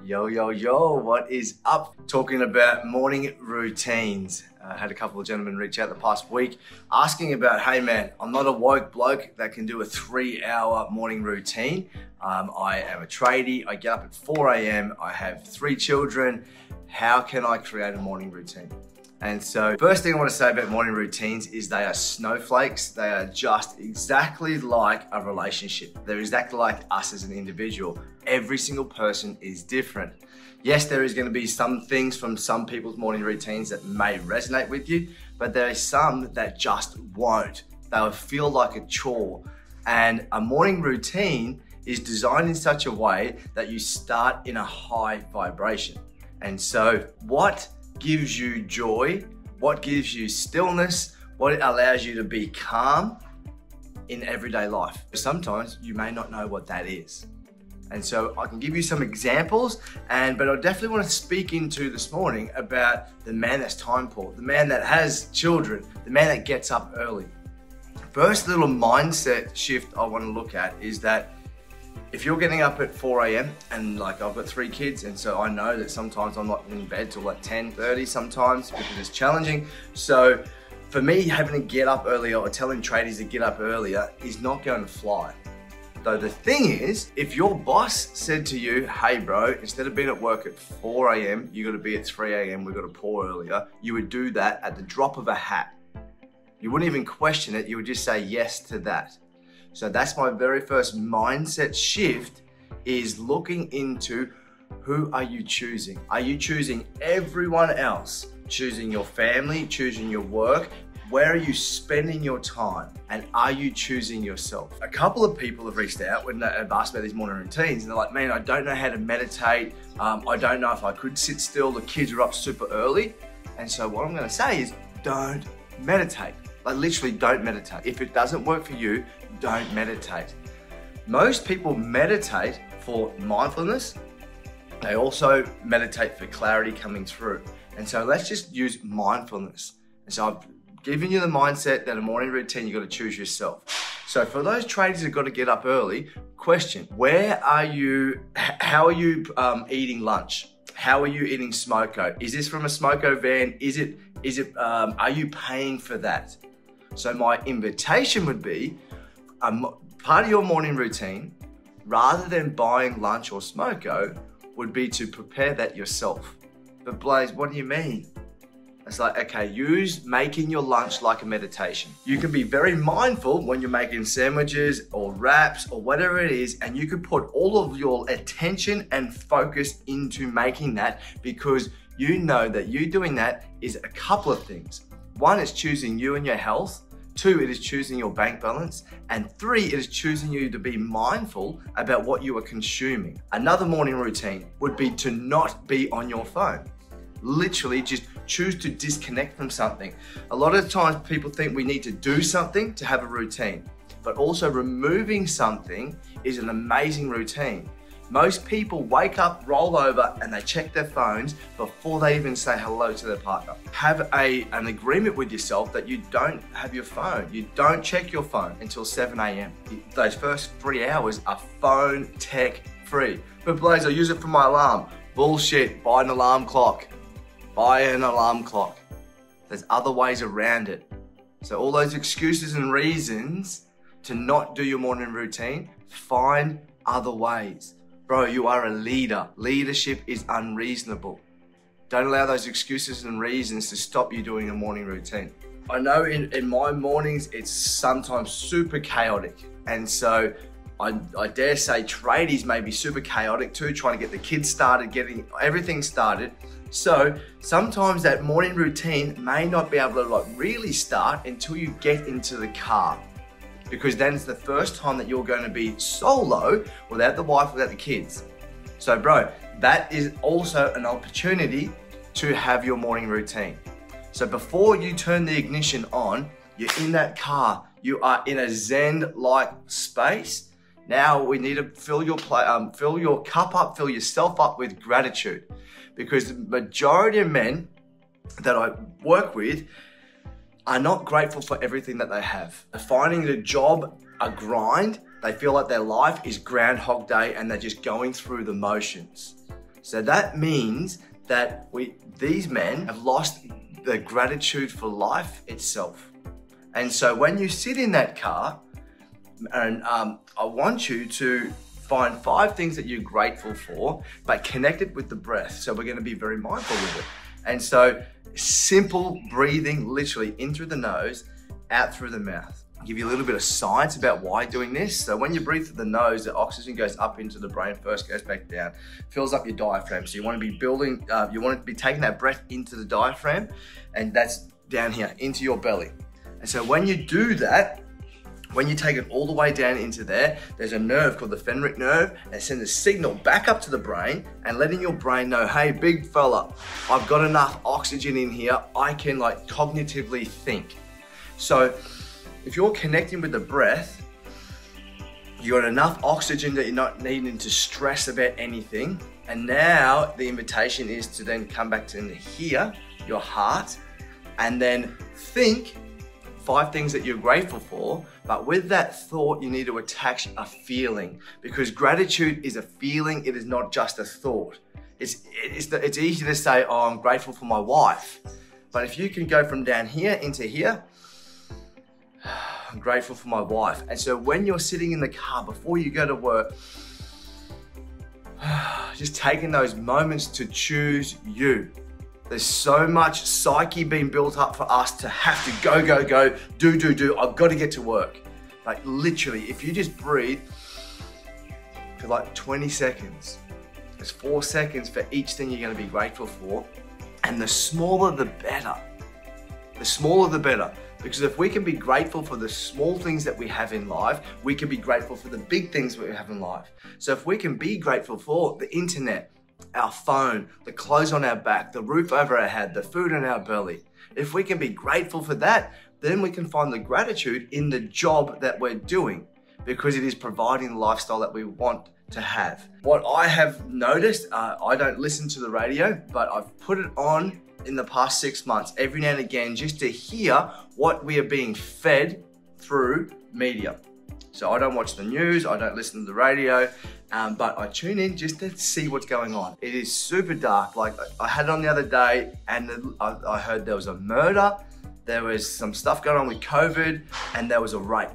Yo, yo, yo, what is up? Talking about morning routines. I had a couple of gentlemen reach out the past week asking about, hey man, I'm not a woke bloke that can do a 3-hour morning routine. I am a tradie, I get up at 4 a.m, I have 3 children. How can I create a morning routine? And so first thing I want to say about morning routines is they are snowflakes. They are just exactly like a relationship. They're exactly like us as an individual. Every single person is different. Yes, there is going to be some things from some people's morning routines that may resonate with you, but there are some that just won't. They'll feel like a chore. And a morning routine is designed in such a way that you start in a high vibration. And so what gives you joy, what gives you stillness, what allows you to be calm in everyday life. Sometimes you may not know what that is. And so I can give you some examples, but I definitely want to speak into this morning about the man that's time poor, the man that has children, the man that gets up early. First little mindset shift I want to look at is that if you're getting up at 4 a.m. and like I've got 3 kids, and so I know that sometimes I'm not in bed till like 10:30 sometimes because it's challenging. So for me, having to get up earlier or telling tradies to get up earlier is not going to fly. Though the thing is, if your boss said to you, hey bro, instead of being at work at 4 a.m, you gotta be at 3 a.m, we've got to pour earlier, you would do that at the drop of a hat. You wouldn't even question it, you would just say yes to that. So that's my very first mindset shift, is looking into who are you choosing? Are you choosing everyone else? Choosing your family, choosing your work? Where are you spending your time? And are you choosing yourself? A couple of people have reached out when they've asked about these morning routines, and they're like, man, I don't know how to meditate. I don't know if I could sit still. The kids are up super early. And so what I'm gonna say is, don't meditate. Like literally don't meditate. If it doesn't work for you, don't meditate. Most people meditate for mindfulness. They also meditate for clarity coming through. And so let's just use mindfulness. And so I've given you the mindset that a morning routine, you got to choose yourself. So for those traders that got to get up early, question, how are you eating lunch? How are you eating smoko? Is this from a smoko van? Are you paying for that? So my invitation would be, part of your morning routine, rather than buying lunch or smoko, would be to prepare that yourself. But Blaze, what do you mean? It's like, okay, use making your lunch like a meditation. You can be very mindful when you're making sandwiches or wraps or whatever it is, and you could put all of your attention and focus into making that, because you know that you doing that is a couple of things. 1, it's choosing you and your health. 2, it is choosing your bank balance. And 3, it is choosing you to be mindful about what you are consuming. Another morning routine would be to not be on your phone. Literally just choose to disconnect from something. A lot of times people think we need to do something to have a routine, but also removing something is an amazing routine. Most people wake up, roll over, and they check their phones before they even say hello to their partner. Have an agreement with yourself that you don't have your phone. You don't check your phone until 7 a.m. Those first 3 hours are phone tech free. But Blaze, I use it for my alarm. Bullshit, buy an alarm clock. Buy an alarm clock. There's other ways around it. So all those excuses and reasons to not do your morning routine, find other ways. Bro, you are a leader. Leadership is unreasonable. Don't allow those excuses and reasons to stop you doing a morning routine. I know in my mornings, it's sometimes super chaotic. And so I dare say tradies may be super chaotic too, trying to get the kids started, getting everything started. So sometimes that morning routine may not be able to really start until you get into the car, because then it's the first time that you're going to be solo without the wife, without the kids. So bro, that is also an opportunity to have your morning routine. So before you turn the ignition on, you're in that car, you are in a Zen-like space. Now we need to fill your cup up, fill yourself up with gratitude, because the majority of men that I work with are not grateful for everything that they have. They're finding the job a grind. They feel like their life is Groundhog Day and they're just going through the motions. So that means that these men have lost the gratitude for life itself. And so when you sit in that car, and I want you to find 5 things that you're grateful for, but connect it with the breath. So we're going to be very mindful with it. And so simple breathing, literally in through the nose, out through the mouth. I'll give you a little bit of science about why doing this. So when you breathe through the nose, the oxygen goes up into the brain first, goes back down, fills up your diaphragm. So you want to be building, you want to be taking that breath into the diaphragm, and that's down here, into your belly. And so when you do that, when you take it all the way down into there, there's a nerve called the pheneric nerve, and it sends a signal back up to the brain and letting your brain know, hey, big fella, I've got enough oxygen in here. I can like cognitively think. So if you're connecting with the breath, you got enough oxygen that you're not needing to stress about anything. And now the invitation is to then come back to here, your heart, and then think 5 things that you're grateful for. But with that thought, you need to attach a feeling, because gratitude is a feeling. It is not just a thought. It's easy to say, oh, I'm grateful for my wife. But if you can go from down here into here, I'm grateful for my wife. And so when you're sitting in the car before you go to work, just taking those moments to choose you. There's so much psyche being built up for us to have to go, do. I've got to get to work. Like literally, if you just breathe for like 20 seconds, there's 4 seconds for each thing you're going to be grateful for. And the smaller, the better. The smaller, the better. Because if we can be grateful for the small things that we have in life, we can be grateful for the big things that we have in life. So if we can be grateful for the internet, our phone, the clothes on our back, the roof over our head, the food in our belly, if we can be grateful for that, then we can find the gratitude in the job that we're doing, because it is providing the lifestyle that we want to have. What I have noticed, I don't listen to the radio, but I've put it on in the past 6 months, every now and again, just to hear what we are being fed through media. So I don't watch the news, I don't listen to the radio, but I tune in just to see what's going on. It is super dark. Like I had it on the other day, and I heard there was a murder, there was some stuff going on with COVID, and there was a rape.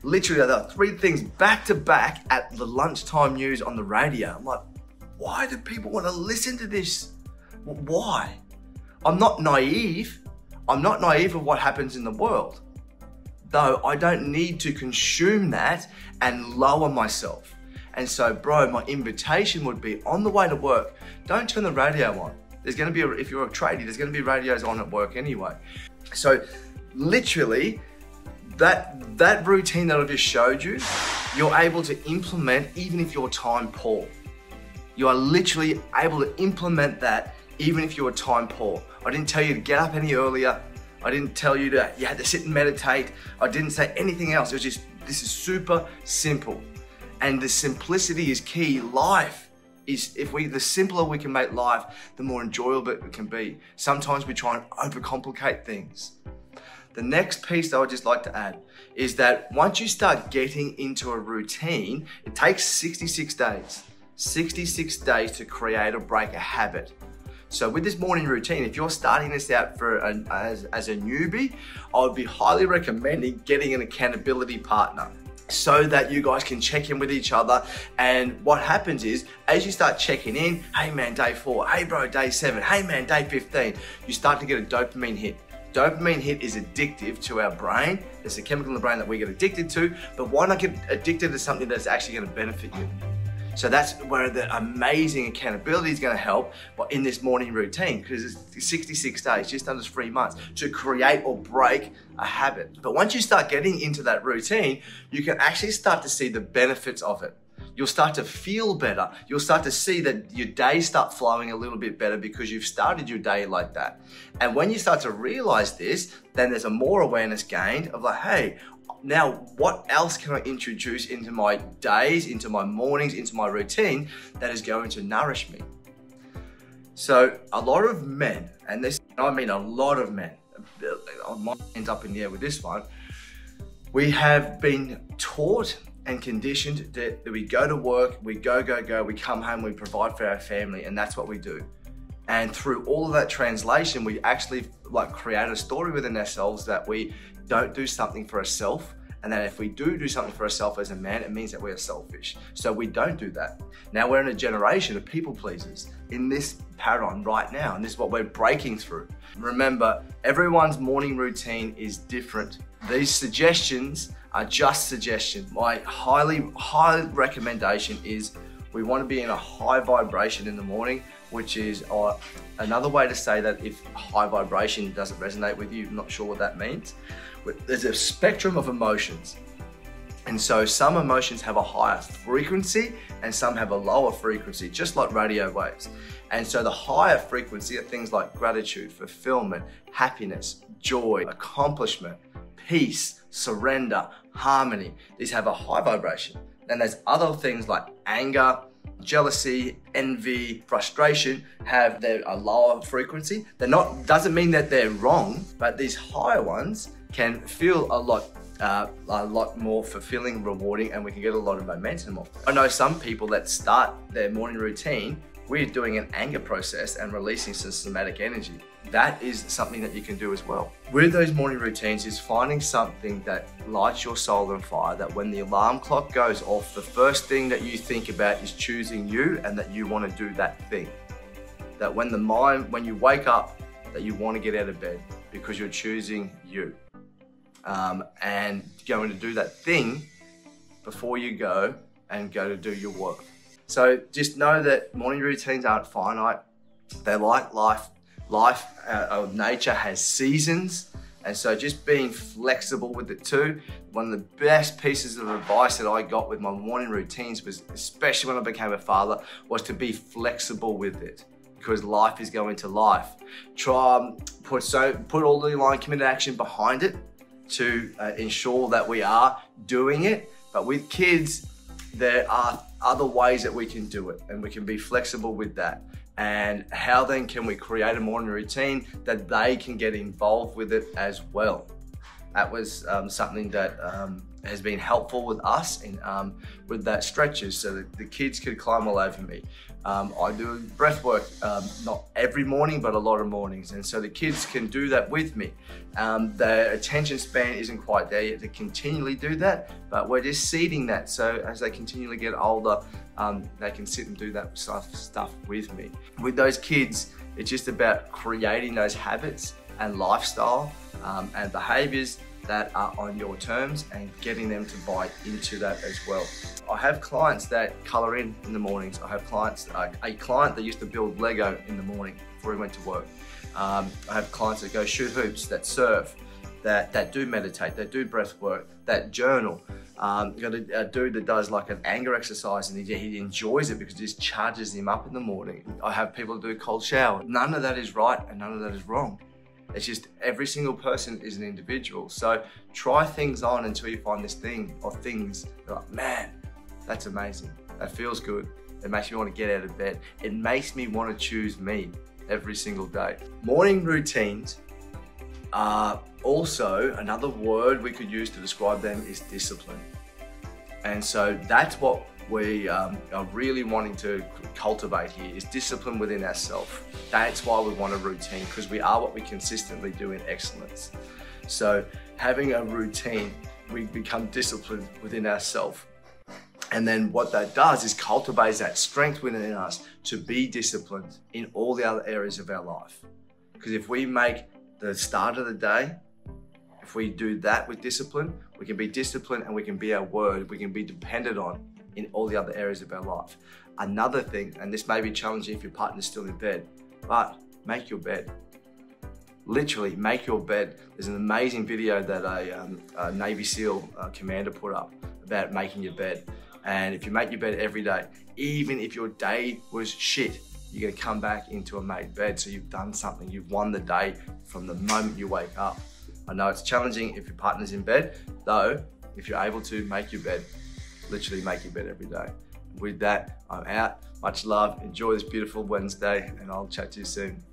Literally, there are 3 things back to back at the lunchtime news on the radio. I'm like, why do people want to listen to this? Why? I'm not naive. I'm not naive of what happens in the world. Though I don't need to consume that and lower myself. And so, bro, my invitation would be on the way to work, don't turn the radio on. There's gonna be, if you're a tradie, there's gonna be radios on at work anyway. So literally, that routine that I just showed you, you're able to implement even if you're time poor. You are literally able to implement that even if you're time poor. I didn't tell you to get up any earlier. I didn't tell you you had to sit and meditate. I didn't say anything else. It was just, this is super simple. And the simplicity is key. Life is, the simpler we can make life, the more enjoyable it can be. Sometimes we try and overcomplicate things. The next piece that I would just like to add is that once you start getting into a routine, it takes 66 days. 66 days to create or break a habit. So with this morning routine, if you're starting this out as a newbie, I would be highly recommending getting an accountability partner so that you guys can check in with each other. And what happens is, as you start checking in, hey man, day 4, hey bro, day 7, hey man, day 15, you start to get a dopamine hit. Dopamine hit is addictive to our brain. There's a chemical in the brain that we get addicted to, but why not get addicted to something that's actually gonna benefit you? So that's where the amazing accountability is gonna help, but in this morning routine, because it's 66 days, just under 3 months, to create or break a habit. But once you start getting into that routine, you can actually start to see the benefits of it. You'll start to feel better. You'll start to see that your days start flowing a little bit better because you've started your day like that. And when you start to realize this, then there's a more awareness gained of like, hey, now what else can I introduce into my days, into my mornings, into my routine that is going to nourish me? So a lot of men, and this, I mean a lot of men, I might end up in the air with this one, we have been taught and conditioned that we go to work, we go, we come home, we provide for our family, and that's what we do. And through all of that translation, we actually create a story within ourselves that we don't do something for ourselves, and that if we do something for ourselves as a man, it means that we are selfish. So we don't do that. Now we're in a generation of people pleasers in this paradigm right now, and this is what we're breaking through. Remember, everyone's morning routine is different. These suggestions are just suggestions. My high recommendation is we want to be in a high vibration in the morning, which is another way to say that if high vibration doesn't resonate with you, I'm not sure what that means. There's a spectrum of emotions. And so some emotions have a higher frequency and some have a lower frequency, just like radio waves. And so the higher frequency are things like gratitude, fulfillment, happiness, joy, accomplishment, peace, surrender, harmony. These have a high vibration. Then there's other things like anger, jealousy, envy, frustration have a lower frequency. Doesn't mean that they're wrong, but these higher ones can feel a lot more fulfilling, rewarding, and we can get a lot of momentum off. I know some people that start their morning routine with doing an anger process and releasing some somatic energy. That is something that you can do as well. With those morning routines is finding something that lights your soul on fire, that when the alarm clock goes off, the first thing that you think about is choosing you and that you want to do that thing. That when you wake up, that you want to get out of bed because you're choosing you. And going to do that thing before you go to do your work. So just know that morning routines aren't finite. They're like life. Nature has seasons. And so just being flexible with it too. One of the best pieces of advice that I got with my morning routines was, especially when I became a father, was to be flexible with it. Because life is going to life. Try put all the line committed action behind it to ensure that we are doing it. But with kids, there are other ways that we can do it, and we can be flexible with that. And how then can we create a morning routine that they can get involved with it as well? That was something that has been helpful with us with that stretches, so that the kids could climb all over me. I do breath work, not every morning, but a lot of mornings. And so the kids can do that with me. Their attention span isn't quite there yet to continually do that, but we're just seeding that. So as they continually get older, they can sit and do that stuff with me. With those kids, it's just about creating those habits and lifestyle and behaviors that are on your terms and getting them to buy into that as well. I have clients that color in the mornings. I have clients, a client that used to build Lego in the morning before he went to work. I have clients that go shoot hoops, that surf, that do meditate, that do breath work, that journal. Got a dude that does like an anger exercise, and he enjoys it because it just charges him up in the morning. I have people do cold shower. None of that is right and none of that is wrong. It's just every single person is an individual. So try things on until you find this thing or things. You're like, man, that's amazing. That feels good. It makes me want to get out of bed. It makes me want to choose me every single day. Morning routines are also, another word we could use to describe them is discipline. And so that's what we are really wanting to cultivate here, is discipline within ourselves. That's why we want a routine, because we are what we consistently do in excellence. So having a routine, we become disciplined within ourselves. And then what that does is cultivates that strength within us to be disciplined in all the other areas of our life. Because if we make the start of the day, if we do that with discipline, we can be disciplined and we can be our word, we can be dependent on in all the other areas of our life. Another thing, and this may be challenging if your partner's still in bed, but make your bed. Literally make your bed. There's an amazing video that a Navy SEAL commander put up about making your bed. And if you make your bed every day, even if your day was shit, you're gonna come back into a made bed. So you've done something, you've won the day from the moment you wake up. I know it's challenging if your partner's in bed, though, if you're able to make your bed, literally make your bed every day. With that, I'm out. Much love. Enjoy this beautiful Wednesday, and I'll chat to you soon.